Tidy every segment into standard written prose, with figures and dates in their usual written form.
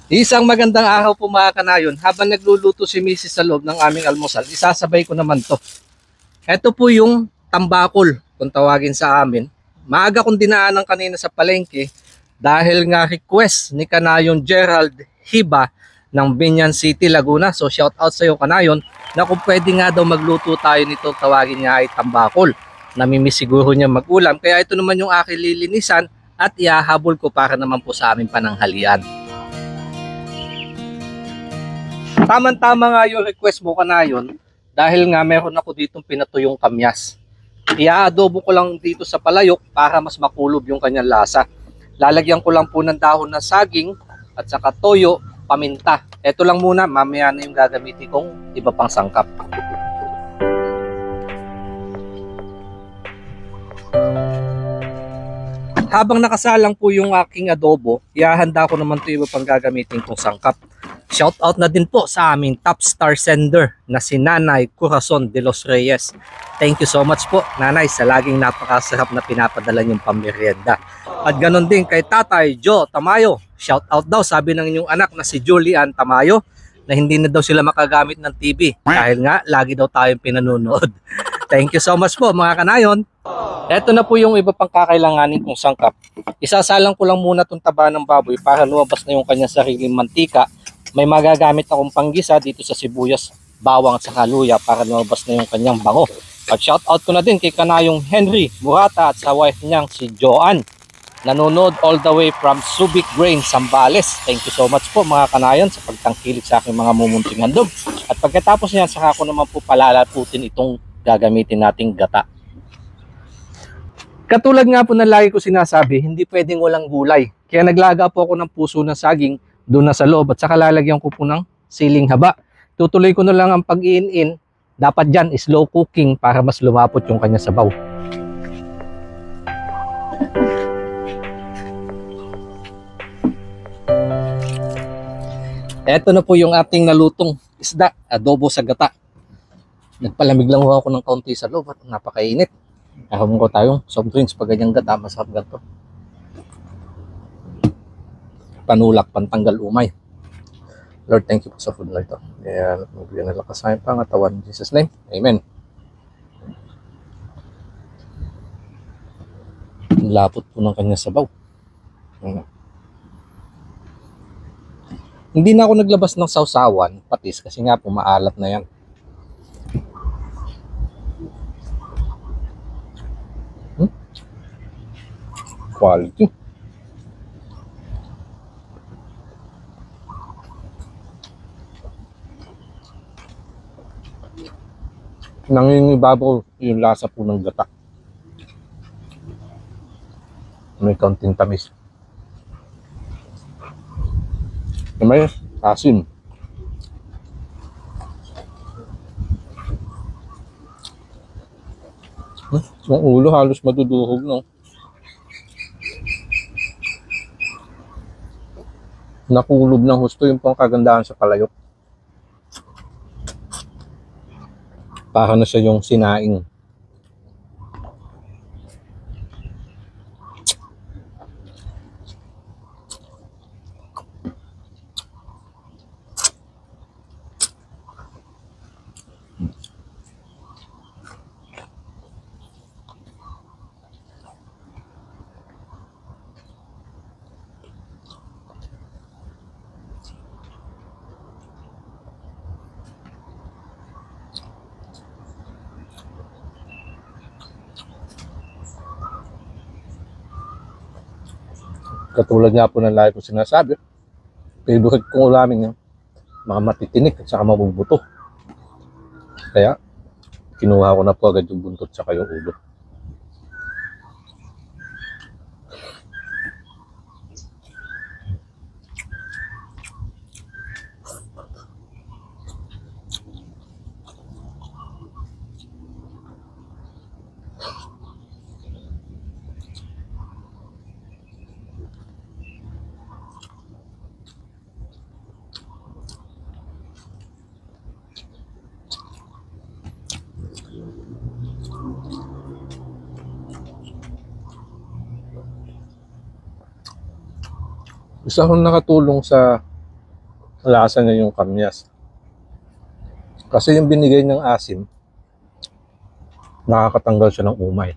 Isang magandang araw po mga kanayon. Habang nagluluto si Mrs. sa loob ng aming almusal, isasabay ko naman to. Ito po yung tambakol, kung tawagin sa amin. Maaga kong dinaanan kanina sa palengke dahil nga request ni Kanayon Gerald Hiba ng Binyan City, Laguna. So shout out sa iyo Kanayon na kung pwede nga daw magluto tayo nito, tawagin nga ay tambakol. Namimiss siguro niya mag-ulam. Kaya ito naman yung aking lilinisan at ihahabol ko para naman po sa aming pananghalian. Tama-tama nga yung request mo Kanayon dahil nga meron ako ditong pinatuyong kamyas. Ia-adobo ko lang dito sa palayok para mas makulob yung kanyang lasa. Lalagyan ko lang po ng dahon ng saging at saka toyo, paminta. Ito lang muna, mamaya na yung gagamitin kong iba pang sangkap. Habang nakasalang po yung aking adobo, ihahanda ko naman ito iba pang gagamitin kong sangkap. Shout out na din po sa aming top star sender na si Nanay Corazon de los Reyes. Thank you so much po Nanay sa laging napakasarap na pinapadala niyong pamerienda. At ganon din kay Tatay Joe Tamayo. Shout out daw sabi ng inyong anak na si Julian Tamayo na hindi na daw sila makagamit ng TV dahil nga lagi daw tayong pinanunood. Thank you so much po mga kanayon. Ito na po yung iba pang kakailanganin kong sangkap. Isasalang ko lang muna itong taba ng baboy para lumabas na yung kanyang sariling mantika. May magagamit akong panggisa dito sa sibuyas, bawang at luya para lumabas na yung kanyang bango. At shoutout ko na din kay Kanayong Henry Murata at sa wife niyang si Joanne. Nanonood all the way from Subic Grain, Zambales. Thank you so much po mga kanayon sa pagtangkilik sa aking mga mumunting handog. At pagkatapos niyan, saka ko naman po palalaputin itong gagamitin nating gata. Katulad nga po na lagi ko sinasabi, hindi pwedeng walang gulay. Kaya naglaga po ako ng puso ng saging doon na sa loob at saka lalagyan ko po ng siling haba. Tutuloy ko na lang ang pag-iin-in. Dapat dyan slow cooking para mas lumapot yung kanya sabaw. Eto na po yung ating nalutong isda, adobo sa gata. Nagpalamig lang ako ng kaunti sa loob at napakainit. Ahom ko tayong soft drinks pag ganyang gata, masarap ganito. Panulak, pantanggal umay. Lord, thank you po sa food na ito. Kaya magbigyan na lakas sa aking pangatawan. In Jesus' name, Amen. Lapot po ng kanya sabaw. Hindi na ako naglabas ng sausawan, patis, kasi nga po maalat na yan. Quality. Nangingibabaw yung lasa po ng gata. May kaunting tamis. May asin. Yung ulo halos maduduhog, no? Nakulob ng husto yung pang kagandahan sa palayok. Para na siya yung sinaing. Katulad nga po ng lagi ko sinasabi, favorite kong ulamin yung mga matitinik at saka mabubuto. Kaya, kinuha ko na po agad yung buntot at saka yung ulo. Isa akong nakatulong sa lasa niya yung kamyas. Kasi yung binigay ng asim, nakakatanggal siya ng umay.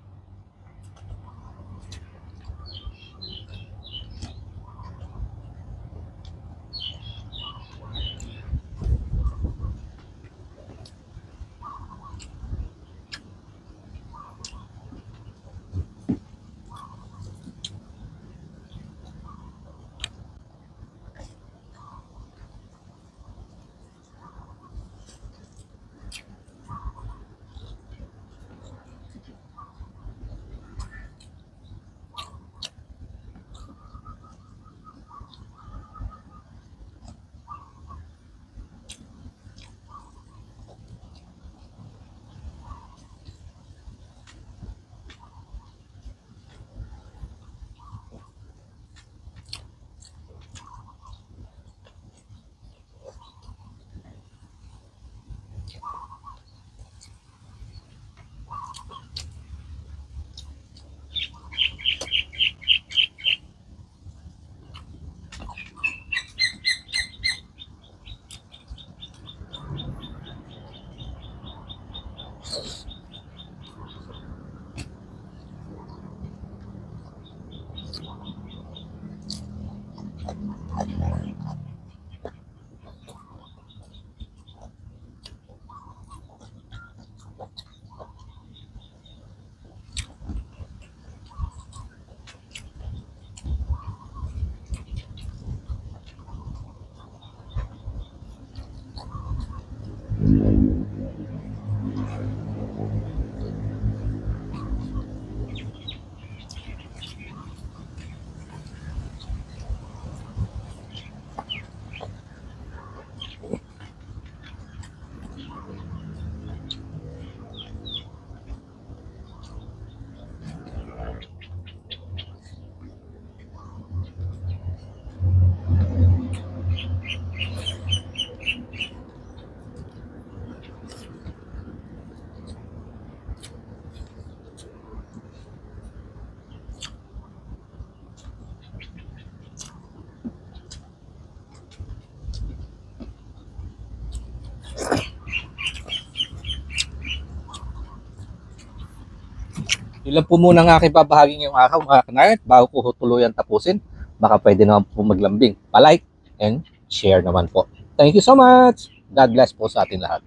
Yun lang po muna ang aking babahaging yung araw mga kanarit bago ko tuluyan tapusin. Baka pwede naman po maglambing. Pa-like and share naman po. Thank you so much. God bless po sa atin lahat.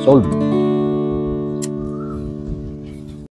Solve.